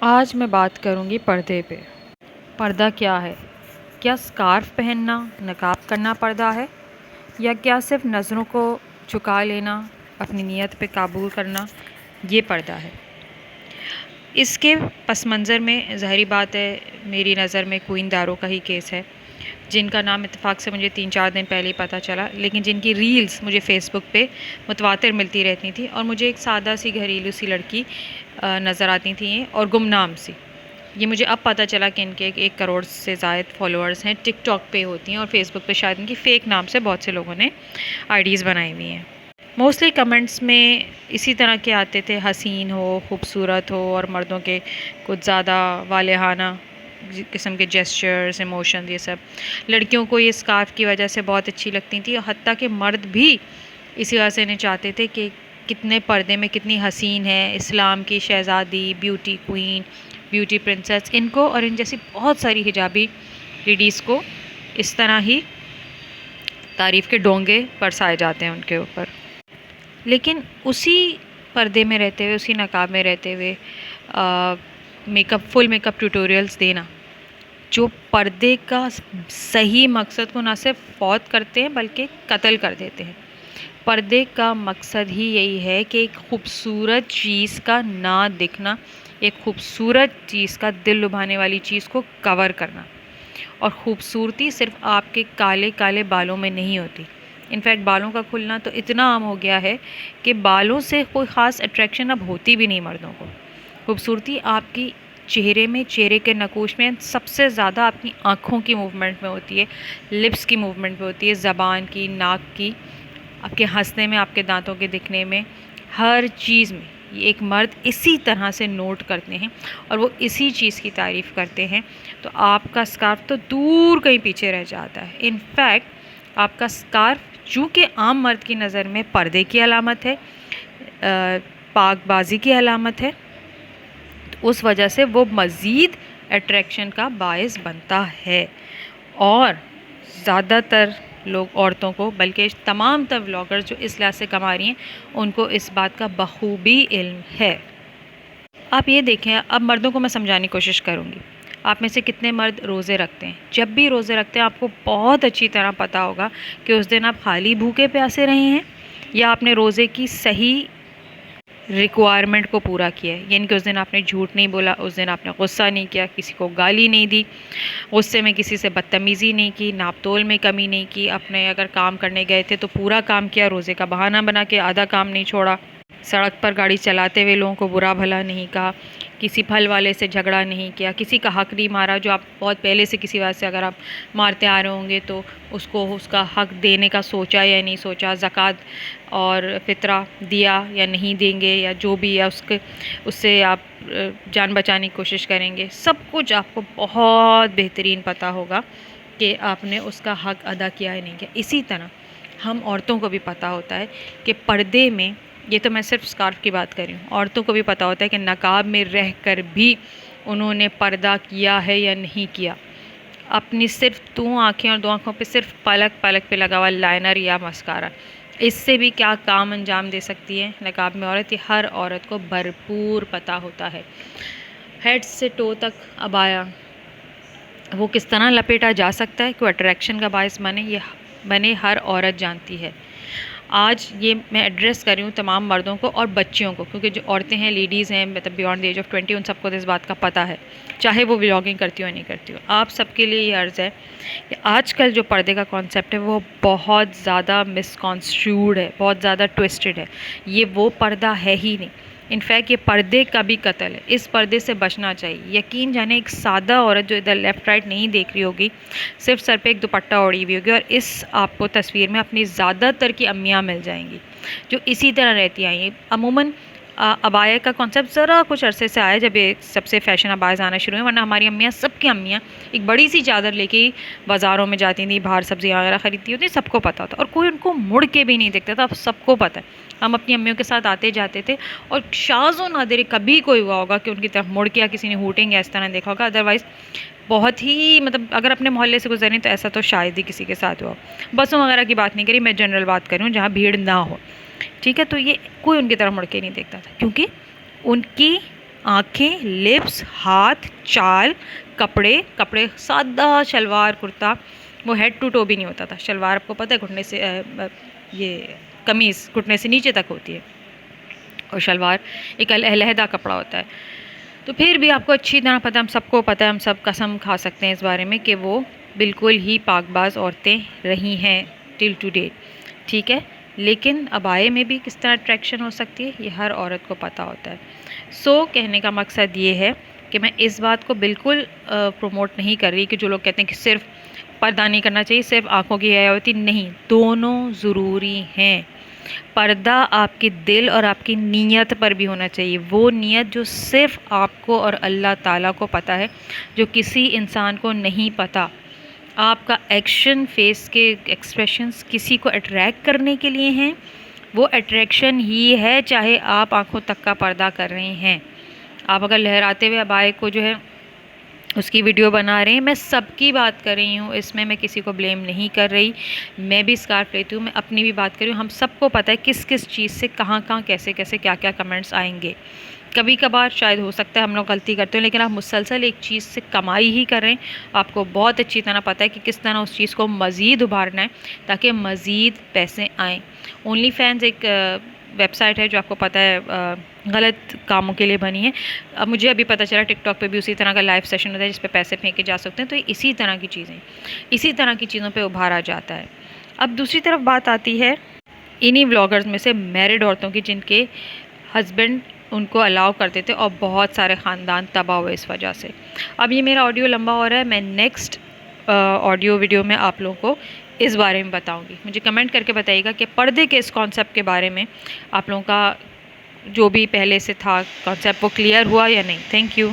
आज मैं बात करूँगी पर्दे पे। पर्दा क्या है? क्या स्कार्फ़ पहनना, नकाब करना पर्दा है? या क्या सिर्फ़ नज़रों को झुका लेना, अपनी नीयत पे काबू करना, ये पर्दा है? इसके पस मंज़र में ज़ाहिरी बात है, मेरी नज़र में क्वीन दारो का ही केस है, जिनका नाम इत्तेफ़ाक से मुझे 3-4 दिन पहले ही पता चला, लेकिन जिनकी रील्स मुझे फ़ेसबुक पे मुतवातिर मिलती रहती थी और मुझे एक सादा सी घरेलू सी लड़की नज़र आती थी और गुमनाम सी। ये मुझे अब पता चला कि इनके 1 करोड़ से ज़ायद फॉलोअर्स हैं, टिकटॉक पे होती हैं और फेसबुक पे शायद इनकी फ़ेक नाम से बहुत से लोगों ने आईडीज़ बनाई हुई हैं। मोस्टली कमेंट्स में इसी तरह के आते थे, हसीन हो, खूबसूरत हो और मर्दों के कुछ ज़्यादा वालेहाना किस्म के जेस्चर्स, इमोशंस, ये सब। लड़कियों को ये स्कार्फ़ की वजह से बहुत अच्छी लगती थी और हत्ता कि मर्द भी इसी वजह से इन्हें चाहते थे कि कितने पर्दे में कितनी हसीन है, इस्लाम की शहज़ादी, ब्यूटी क्वीन, ब्यूटी प्रिंसेस, इनको और इन जैसी बहुत सारी हिजाबी लेडीज़ को इस तरह ही तारीफ़ के डोंगे बरसाए जाते हैं उनके ऊपर। लेकिन उसी पर्दे में रहते हुए, उसी नकाब में रहते हुए फुल मेकअप ट्यूटोरियल्स देना, जो पर्दे का सही मकसद को ना सिर्फ फौत करते हैं बल्कि कत्ल कर देते हैं। पर्दे का मकसद ही यही है कि एक खूबसूरत चीज़ का ना दिखना, एक खूबसूरत चीज़ का दिल लुभाने वाली चीज़ को कवर करना। और ख़ूबसूरती सिर्फ आपके काले काले बालों में नहीं होती। इनफैक्ट बालों का खुलना तो इतना आम हो गया है कि बालों से कोई ख़ास अट्रैक्शन अब होती भी नहीं मर्दों को। खूबसूरती आपकी चेहरे में, चेहरे के नकूश में, सबसे ज़्यादा आपकी आँखों की मूवमेंट में होती है, लिप्स की मूवमेंट में होती है, ज़बान की, नाक की, आपके हंसने में, आपके दांतों के दिखने में, हर चीज़ में। ये एक मर्द इसी तरह से नोट करते हैं और वो इसी चीज़ की तारीफ़ करते हैं। तो आपका स्कार्फ़ तो दूर कहीं पीछे रह जाता है। इनफैक्ट आपका स्कार्फ़ चूँकि आम मर्द की नज़र में पर्दे की अलामत है, पाकबाज़ी की अलामत है, तो उस वजह से वो मज़ीद अट्रैक्शन का बायस बनता है। और ज़्यादातर लोग औरतों को, बल्कि तमाम तर व्लॉगर जो इस लिहाज से कमा रही हैं, उनको इस बात का बखूबी इल्म है। आप ये देखें, अब मर्दों को मैं समझाने की कोशिश करूँगी। आप में से कितने मर्द रोज़े रखते हैं? जब भी रोज़े रखते हैं आपको बहुत अच्छी तरह पता होगा कि उस दिन आप खाली भूखे प्यासे रहे हैं या आपने रोज़े की सही रिक्वायरमेंट को पूरा किया है। यानी कि उस दिन आपने झूठ नहीं बोला, उस दिन आपने गुस्सा नहीं किया, किसी को गाली नहीं दी, गुस्से में किसी से बदतमीज़ी नहीं की, नाप-तोल में कमी नहीं की, अपने अगर काम करने गए थे तो पूरा काम किया, रोज़े का बहाना बना के आधा काम नहीं छोड़ा, सड़क पर गाड़ी चलाते हुए लोगों को बुरा भला नहीं कहा, किसी फल वाले से झगड़ा नहीं किया, किसी का हक नहीं मारा जो आप बहुत पहले से किसी वजह से अगर आप मारते आ रहे होंगे तो उसको उसका हक देने का सोचा या नहीं सोचा, ज़कात और फ़ितरा दिया या नहीं देंगे, या जो भी है उससे आप जान बचाने की कोशिश करेंगे। सब कुछ आपको बहुत बेहतरीन पता होगा कि आपने उसका हक अदा किया या नहीं किया। इसी तरह हम औरतों को भी पता होता है कि पर्दे में, ये तो मैं सिर्फ स्कार्फ़ की बात कर रही हूँ, औरतों को भी पता होता है कि नकाब में रहकर भी उन्होंने पर्दा किया है या नहीं किया। अपनी सिर्फ 2 आँखें और 2 आँखों पे सिर्फ पलक पलक पे लगा हुआ लाइनर या मस्कारा, इससे भी क्या काम अंजाम दे सकती है नकाब में औरत, ये हर औरत को भरपूर पता होता है। हेड से टो तक अबाया वो किस तरह लपेटा जा सकता है कि अट्रैक्शन का बायस बने हर औरत जानती है। आज ये मैं एड्रेस कर रही हूँ तमाम मर्दों को और बच्चियों को, क्योंकि जो औरतें हैं, लेडीज़ हैं, मतलब बियॉन्ड द एज ऑफ 20, उन सबको तो इस बात का पता है, चाहे वो व्लॉगिंग करती हो या नहीं करती हो। आप सबके लिए ये अर्ज़ है कि आजकल जो पर्दे का कॉन्सेप्ट है वो बहुत ज़्यादा मिसकॉन्स्ट्रूड है, बहुत ज़्यादा ट्विस्टेड है। ये वो पर्दा है ही नहीं। इनफैक्ट ये पर्दे का भी कत्ल है। इस पर्दे से बचना चाहिए। यकीन जाने एक सादा औरत जो इधर लेफ़्ट राइट नहीं देख रही होगी, सिर्फ सर पे एक दुपट्टा ओढ़ी हुई होगी, और इस आपको तस्वीर में अपनी ज़्यादातर की अम्मियाँ मिल जाएंगी जो इसी तरह रहती आई हैं। अमूमन अबाया का कॉन्सेप्ट ज़रा कुछ अरसे से आया जब ये सबसे फ़ैशन अबायाज़ आना शुरू हुए, वरना हमारी अम्मियाँ, सबकी अम्मियाँ एक बड़ी सी चादर लेके बाज़ारों में जाती थी, बाहर सब्ज़ियाँ वगैरह ख़रीदती होती, सबको पता था और कोई उनको मुड़ के भी नहीं देखता था। अब सबको पता है। हम अपनी अम्मियों के साथ आते जाते थे और शाज़ो नादिर कभी कोई हुआ होगा कि उनकी तरफ मुड़ के या किसी ने हूटिंग या इस तरह देखा होगा। अदरवाइज़ बहुत ही, मतलब अगर अपने मोहल्ले से गुजरें तो ऐसा तो शायद ही किसी के साथ हुआ। बसों वगैरह की बात नहीं करी, मैं जनरल बात कर रही हूँ जहाँ भीड़ ना हो, ठीक है। तो ये कोई उनकी तरफ मुड़ के नहीं देखता था, क्योंकि उनकी आँखें, लिप्स, हाथ, चाल, कपड़े सादा शलवार कुर्ता, वो हेड टू टो भी नहीं होता था। शलवार आपको पता है घुटने से ये कमीज़ घुटने से नीचे तक होती है और शलवार एक अलहदा कपड़ा होता है। तो फिर भी आपको अच्छी तरह पता, हम सबको पता है, हम सब कसम खा सकते हैं इस बारे में कि वो बिल्कुल ही पाकबाज औरतें रही हैं टिल टू डेट, ठीक है। लेकिन अबाए में भी किस तरह अट्रैक्शन हो सकती है ये हर औरत को पता होता है। सो कहने का मकसद ये है कि मैं इस बात को बिल्कुल प्रमोट नहीं कर रही कि जो लोग कहते हैं कि सिर्फ पर्दा नहीं करना चाहिए, सिर्फ आँखों की हयावती, नहीं, दोनों ज़रूरी हैं। पर्दा आपके दिल और आपकी नीयत पर भी होना चाहिए, वो नीयत जो सिर्फ़ आपको और अल्लाह ताला को पता है, जो किसी इंसान को नहीं पता। आपका एक्शन, फेस के एक्सप्रेशंस किसी को अट्रैक्ट करने के लिए हैं, वो अट्रैक्शन ही है, चाहे आप आँखों तक का पर्दा कर रहे हैं। आप अगर लहराते हुए अबाए को जो है उसकी वीडियो बना रहे हैं, मैं सबकी बात कर रही हूँ, इसमें मैं किसी को ब्लेम नहीं कर रही। मैं भी स्कार्फ लेती हूँ, मैं अपनी भी बात कर रही हूँ। हम सबको पता है किस किस चीज़ से कहाँ कहाँ कैसे कैसे क्या क्या कमेंट्स आएंगे। कभी कभार शायद हो सकता है हम लोग गलती करते हो, लेकिन आप मुसलसल एक चीज़ से कमाई ही कर रहे हैं। आपको बहुत अच्छी तरह पता है कि किस तरह उस चीज़ को मज़ीद उभारना है ताकि मज़ीद पैसे आएँ। ओनली फैंस एक वेबसाइट है जो आपको पता है गलत कामों के लिए बनी है। अब मुझे अभी पता चला टिकटॉक पे भी उसी तरह का लाइव सेशन होता है जिस पे पैसे फेंके जा सकते हैं। तो इसी तरह की चीज़ें, इसी तरह की चीज़ों पे उभारा जाता है। अब दूसरी तरफ बात आती है इन्हीं व्लॉगर्स में से मैरिड औरतों की जिनके हस्बैंड उनको अलाउ करते थे और बहुत सारे ख़ानदान तबाह हुए इस वजह से। अब ये मेरा ऑडियो लंबा हो रहा है, मैं नेक्स्ट ऑडियो वीडियो में आप लोगों को इस बारे में बताऊंगी। मुझे कमेंट करके बताइएगा कि पर्दे के इस कॉन्सेप्ट के बारे में आप लोगों का जो भी पहले से था कॉन्सेप्ट वो क्लियर हुआ या नहीं। Thank you.